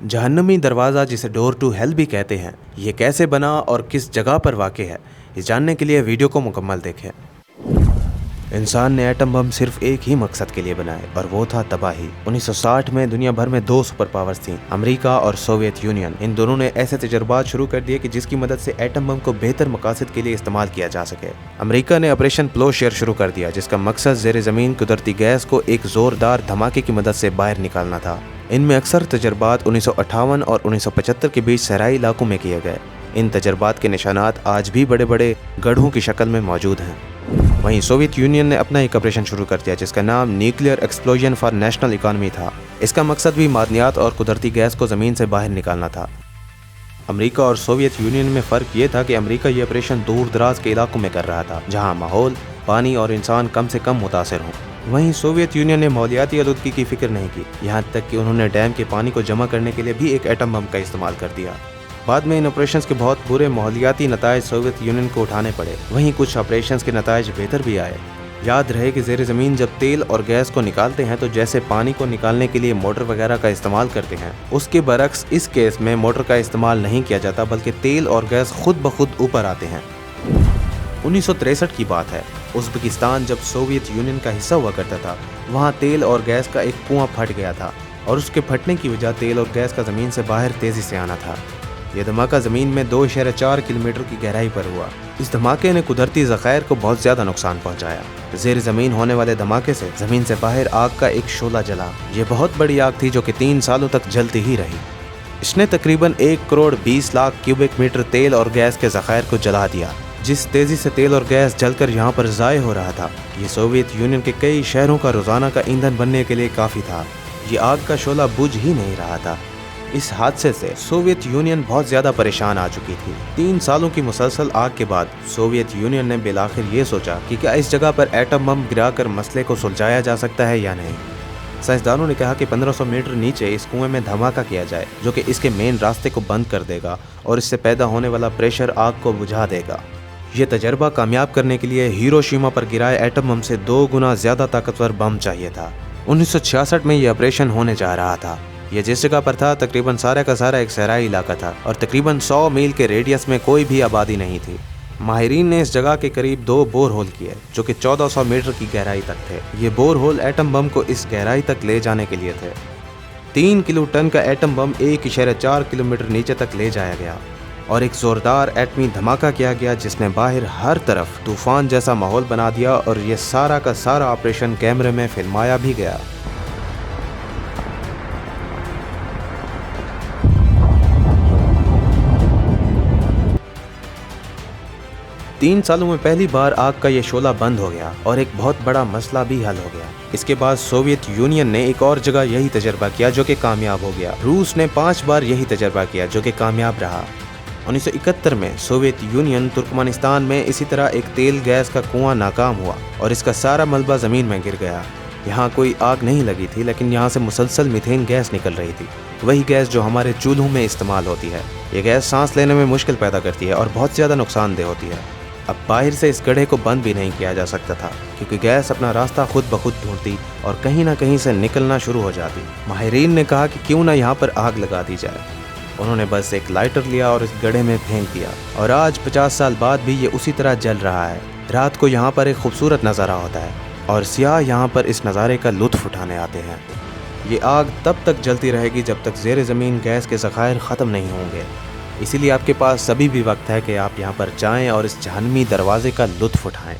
जहन्नमी दरवाज़ा, जिसे door to hell भी कहते हैं, ये कैसे बना और किस जगह पर वाक़ है, इस जानने के लिए वीडियो को मुकम्मल देखें। इंसान ने एटम बम सिर्फ एक ही मकसद के लिए बनाए और वो था तबाही। 1960 में दुनिया भर में दो सुपर पावर्स थीं, अमेरिका और सोवियत यूनियन। इन दोनों ने ऐसे तजर्बात शुरू कर दिए कि जिसकी मदद से एटम बम को बेहतर मकासद के लिए इस्तेमाल किया जा सके। अमेरिका ने ऑपरेशन प्लोशेयर शुरू कर दिया, जिसका मकसद ज़ेर ज़मीन कुदरती गैस को एक ज़ोरदार धमाके की मदद से बाहर निकालना था। इनमें अक्सर तजर्बात 1958 और 1975 के बीच सहराई इलाकों में किए गए। इन तजर्बात के निशानात आज भी बड़े बड़े गढ़ों की शक्ल में मौजूद हैं। वहीं सोवियत यूनियन ने अपना एक ऑपरेशन शुरू कर दिया, जिसका नाम nuclear explosion for national economy था। इसका मकसद भी मादनियात और कुदरती गैस को ज़मीन से बाहर निकालना था। अमेरिका और सोवियत यूनियन में फ़र्क ये था कि अमेरिका ये ऑपरेशन दूर दराज के इलाकों में कर रहा था, जहाँ माहौल, पानी और इंसान कम से कम मुतासर हों। वहीं सोवियत यूनियन ने माहौलियाती आलूदगी की फिक्र नहीं की, यहाँ तक कि उन्होंने डैम के पानी को जमा करने के लिए भी एक एटम बम का इस्तेमाल कर दिया। बाद में इन ऑपरेशंस के बहुत बुरे माहौलियाती नताइज सोवियत यूनियन को उठाने पड़े। वहीं कुछ ऑपरेशंस के नताइज बेहतर भी आए। याद रहे कि ज़ेर ज़मीन जब तेल और गैस को निकालते हैं तो जैसे पानी को निकालने के लिए मोटर वगैरह का इस्तेमाल करते हैं, उसके बरक्स इस केस में मोटर का इस्तेमाल नहीं किया जाता, बल्कि तेल और गैस खुद ब खुद ऊपर आते हैं। 1963 की बात है। उज़्बेकिस्तान जब सोवियत यूनियन का हिस्सा हुआ करता था, वहाँ तेल और गैस का एक कुआं फट गया था और उसके फटने की वजह तेल और गैस का ज़मीन से बाहर तेज़ी से आना था। यह धमाका ज़मीन में 2.4 किलोमीटर की गहराई पर हुआ। इस धमाके ने कुदरती ज़ख़ायर को बहुत ज़्यादा नुकसान पहुंचाया। ज़ेर ज़मीन होने वाले धमाके से ज़मीन से बाहर आग का एक शोला जला। ये बहुत बड़ी आग थी जो कि 3 सालों तक जलती ही रही। इसने तकरीबन 1 करोड़ 20 लाख क्यूबिक मीटर तेल और गैस के ज़ख़ायर को जला दिया। जिस तेज़ी से तेल और गैस जलकर यहाँ पर ज़ाय हो रहा था, ये सोवियत यूनियन के कई शहरों का रोज़ाना का ईंधन बनने के लिए काफ़ी था। ये आग का शोला बुझ ही नहीं रहा था। इस हादसे से सोवियत यूनियन बहुत ज़्यादा परेशान आ चुकी थी। 3 सालों की मुसलसल आग के बाद सोवियत यूनियन ने बिलाखिर ये सोचा कि क्या इस जगह पर एटम बम गिराकर मसले को सुलझाया जा सकता है या नहीं। साइंसदानों ने कहा कि 1500 मीटर नीचे इस कुएं में धमाका किया जाए, जो कि इसके मेन रास्ते को बंद कर देगा और इससे पैदा होने वाला प्रेशर आग को बुझा देगा। ये तजर्बा कामयाब करने के लिए हिरोशिमा पर गिराए एटम बम से 2 गुना ज़्यादा ताकतवर बम चाहिए था। 1966 में ये ऑपरेशन होने जा रहा था। ये जिस जगह पर था तकरीबन सारा का सारा एक सहराई इलाका था और तकरीबन 100 मील के रेडियस में कोई भी आबादी नहीं थी। माहिरीन ने इस जगह के करीब 2 बोर होल किए, जो कि 1400 मीटर की गहराई तक थे। ये बोर होल एटम बम को इस गहराई तक ले जाने के लिए थे। 3 किलो टन का एटम बम 1.4 किलोमीटर नीचे तक ले जाया गया और एक ज़ोरदार एटमी धमाका किया गया, जिसने बाहर हर तरफ तूफान जैसा माहौल बना दिया और ये सारा का सारा ऑपरेशन कैमरे में फिल्माया भी गया। 3 सालों में पहली बार आग का ये शोला बंद हो गया और एक बहुत बड़ा मसला भी हल हो गया। इसके बाद सोवियत यूनियन ने एक और जगह यही तजर्बा किया, जो कि कामयाब हो गया। रूस ने 5 बार यही तजर्बा किया, जो कि कामयाब रहा। 1971 में सोवियत यूनियन तुर्कमेनिस्तान में इसी तरह एक तेल गैस का कुआं नाकाम हुआ और इसका सारा मलबा ज़मीन में गिर गया। यहाँ कोई आग नहीं लगी थी, लेकिन यहाँ से मुसलसल मीथेन गैस निकल रही थी, वही गैस जो हमारे चूल्हों में इस्तेमाल होती है। ये गैस सांस लेने में मुश्किल पैदा करती है और बहुत ज़्यादा नुकसानदेह होती है। अब बाहर से इस गड्ढे को बंद भी नहीं किया जा सकता था, क्योंकि गैस अपना रास्ता खुद ब खुद ढूंढती और कहीं ना कहीं से निकलना शुरू हो जाती। माहिरीन ने कहा कि क्यों ना यहाँ पर आग लगा दी जाए। उन्होंने बस एक लाइटर लिया और इस गड्ढे में फेंक दिया और आज 50 साल बाद भी ये उसी तरह जल रहा है। रात को यहाँ पर एक खूबसूरत नज़ारा होता है और सियाह यहाँ पर इस नज़ारे का लुत्फ़ उठाने आते हैं। ये आग तब तक जलती रहेगी जब तक ज़ेर ज़मीन गैस के ज़ख़ायर ख़त्म नहीं होंगे। इसीलिए आपके पास सभी भी वक्त है कि आप यहाँ पर जाएं और इस जहन्नमी दरवाज़े का लुत्फ़ उठाएं।